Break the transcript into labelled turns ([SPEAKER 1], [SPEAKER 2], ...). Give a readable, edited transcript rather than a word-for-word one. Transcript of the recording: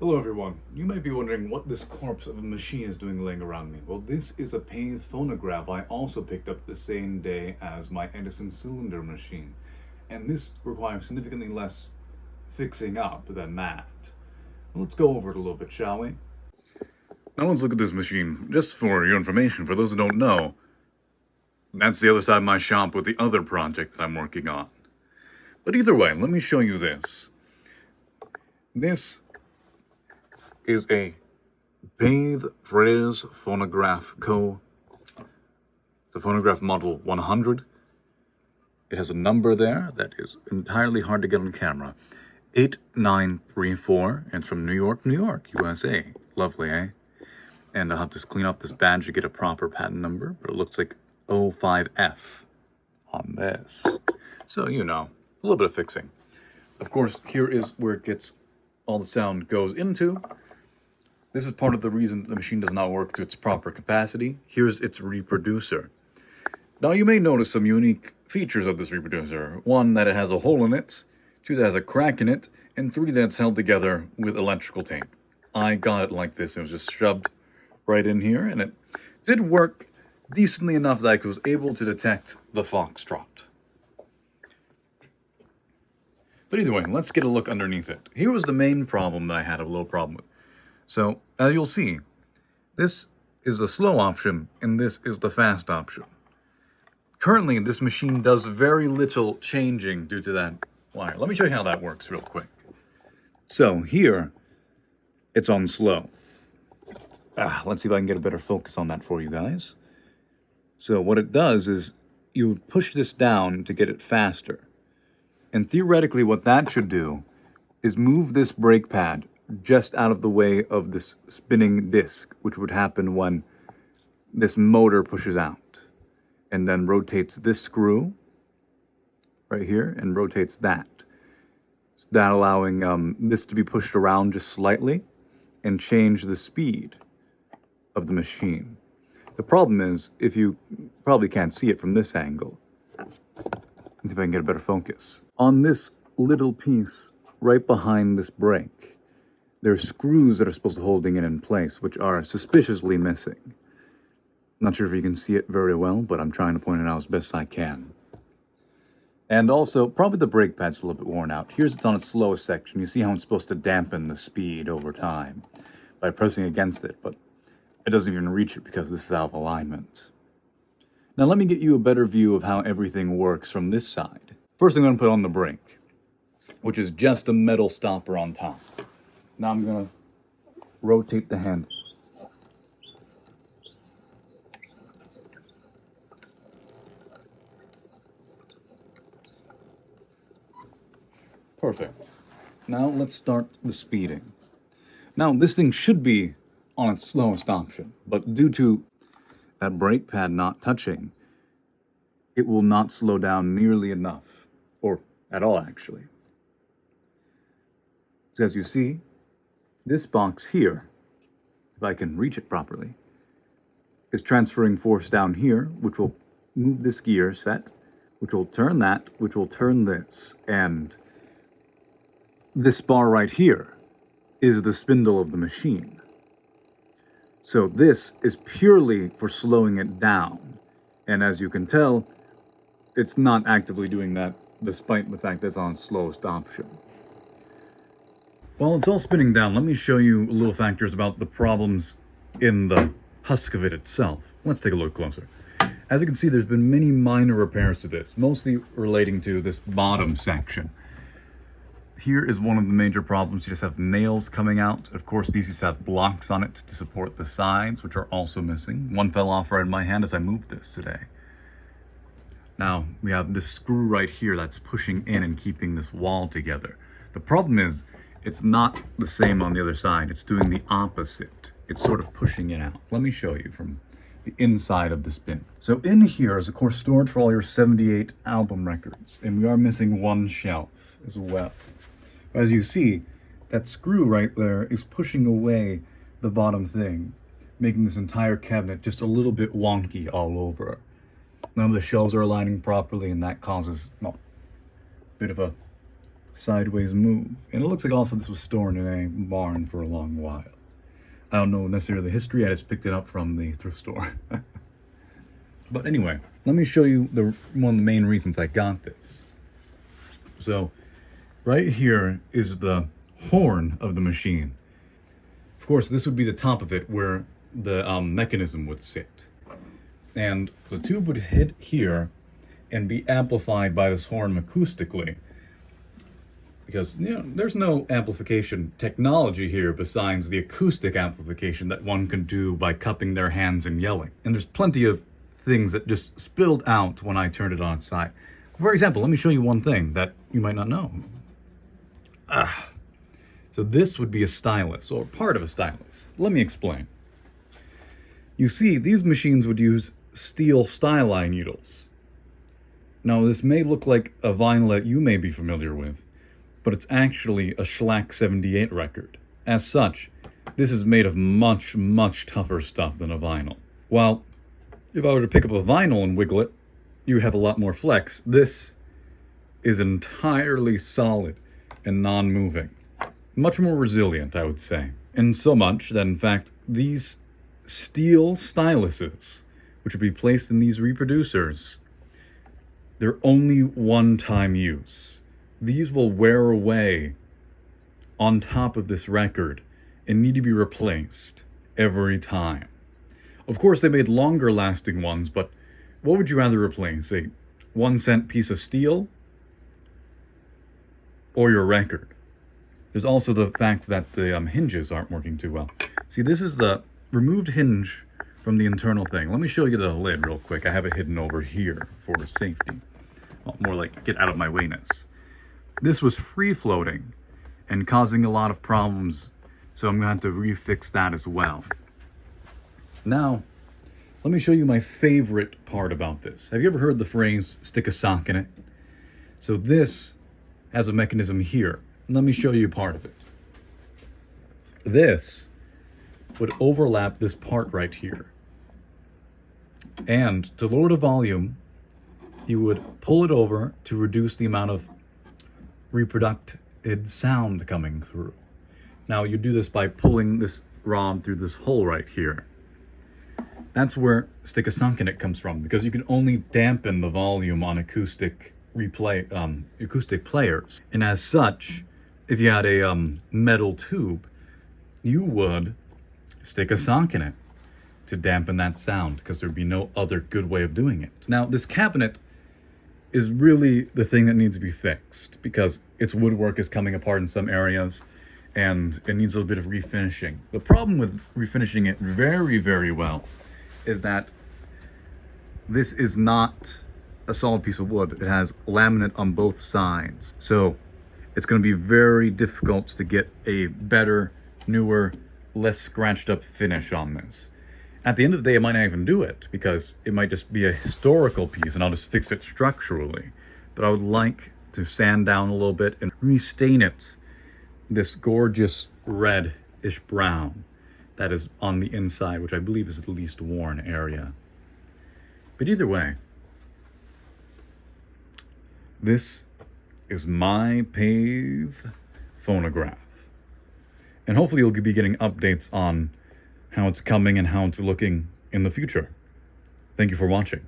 [SPEAKER 1] Hello everyone. You might be wondering what this corpse of a machine is doing laying around me. Well, this is a Pathe phonograph I also picked up the same day as my Edison cylinder machine. And this requires significantly less fixing up than that. Let's go over it a little bit, shall we? Now let's look at this machine. Just for your information, for those who don't know, that's the other side of my shop with the other project that I'm working on. But either way, let me show you this. This is a Pathephone Phonograph Co. It's a Phonograph Model 100. It has a number there that is entirely hard to get on camera. 8934, and it's from New York, USA. Lovely, eh? And I'll have to clean up this badge to get a proper patent number, but it looks like 05F on this. So, you know, a little bit of fixing. Of course, here is where it gets all the sound goes into. This is part of the reason the machine does not work to its proper capacity. Here's its reproducer. Now you may notice some unique features of this reproducer. One, that it has a hole in it. Two, that it has a crack in it. And three, that it's held together with electrical tape. I got it like this. It was just shoved right in here, and it did work decently enough that I was able to detect the foxtrot. But either way, let's get a look underneath it. Here was the main problem that I had a little problem with. So, as you'll see, this is the slow option, and this is the fast option. Currently, this machine does very little changing due to that wire. Let me show you how that works real quick. So, here, it's on slow. Let's see if I can get a better focus on that for you guys. So, what it does is, you push this down to get it faster. And theoretically, what that should do is move this brake pad just out of the way of this spinning disc, which would happen when this motor pushes out and then rotates this screw right here and rotates that. So that allowing this to be pushed around just slightly and change the speed of the machine. The problem is, if you probably can't see it from this angle, let's see if I can get a better focus. On this little piece right behind this brake, there are screws that are supposed to holding it in place, which are suspiciously missing. Not sure if you can see it very well, but I'm trying to point it out as best I can. And also, probably the brake pad's a little bit worn out. Here's it's on its slowest section. You see how it's supposed to dampen the speed over time by pressing against it, but it doesn't even reach it because this is out of alignment. Now let me get you a better view of how everything works from this side. First, I'm going to put on the brake, which is just a metal stopper on top. Now I'm going to rotate the handle. Perfect. Now let's start the speeding. Now this thing should be on its slowest option, but due to that brake pad not touching, it will not slow down nearly enough, or at all actually. So as you see, this box here, if I can reach it properly, is transferring force down here, which will move this gear set, which will turn that, which will turn this, and this bar right here is the spindle of the machine. So this is purely for slowing it down, and as you can tell, it's not actively doing that despite the fact that it's on slowest option. While it's all spinning down, let me show you little factors about the problems in the husk of it itself. Let's take a look closer. As you can see, there's been many minor repairs to this, mostly relating to this bottom section. Here is one of the major problems. You just have nails coming out. Of course, these used to have blocks on it to support the sides, which are also missing. One fell off right in my hand as I moved this today. Now, we have this screw right here that's pushing in and keeping this wall together. The problem is, it's not the same on the other side. It's doing the opposite. It's sort of pushing it out. Let me show you from the inside of this bin. So in here is, of course, storage for all your 78 album records. And we are missing one shelf as well. As you see, that screw right there is pushing away the bottom thing, making this entire cabinet just a little bit wonky all over. None of the shelves are aligning properly, and that causes, well, a bit of a sideways move. And it looks like also this was stored in a barn for a long while. I don't know necessarily the history, I just picked it up from the thrift store. But anyway, let me show you one of the main reasons I got this. So, right here is the horn of the machine. Of course, this would be the top of it where the mechanism would sit. And the tube would hit here and be amplified by this horn acoustically. Because, there's no amplification technology here besides the acoustic amplification that one can do by cupping their hands and yelling. And there's plenty of things that just spilled out when I turned it on its side. For example, let me show you one thing that you might not know. So this would be a stylus, or part of a stylus. Let me explain. You see, these machines would use steel styli needles. Now, this may look like a vinyl that you may be familiar with, but it's actually a Schlack 78 record. As such, this is made of much, much tougher stuff than a vinyl. While, if I were to pick up a vinyl and wiggle it, you would have a lot more flex. This is entirely solid and non-moving. Much more resilient, I would say. And so much that, in fact, these steel styluses, which would be placed in these reproducers, they're only one-time use. These will wear away on top of this record and need to be replaced every time. Of course, they made longer-lasting ones, but what would you rather replace? A 1-cent piece of steel or your record? There's also the fact that the hinges aren't working too well. See, this is the removed hinge from the internal thing. Let me show you the lid real quick. I have it hidden over here for safety. Well, more like get out of my wayness. This was free-floating and causing a lot of problems, so I'm going to have to refix that as well. Now, let me show you my favorite part about this. Have you ever heard the phrase, stick a sock in it? So this has a mechanism here. Let me show you part of it. This would overlap this part right here. And to lower the volume, you would pull it over to reduce the amount of reproduced sound coming through. Now, you do this by pulling this rod through this hole right here. That's where stick a sock in it comes from, because you can only dampen the volume on acoustic players. And as such, if you had a metal tube, you would stick a sock in it to dampen that sound, because there'd be no other good way of doing it. Now, this cabinet is really the thing that needs to be fixed, because its woodwork is coming apart in some areas, and it needs a little bit of refinishing. The problem with refinishing it very, very well is that this is not a solid piece of wood. It has laminate on both sides. So it's going to be very difficult to get a better, newer, less scratched up finish on this. At the end of the day, I might not even do it, because it might just be a historical piece and I'll just fix it structurally. But I would like to sand down a little bit and restain it this gorgeous reddish brown that is on the inside, which I believe is the least worn area. But either way, this is my Pathe phonograph. And hopefully you'll be getting updates on how it's coming and how it's looking in the future. Thank you for watching.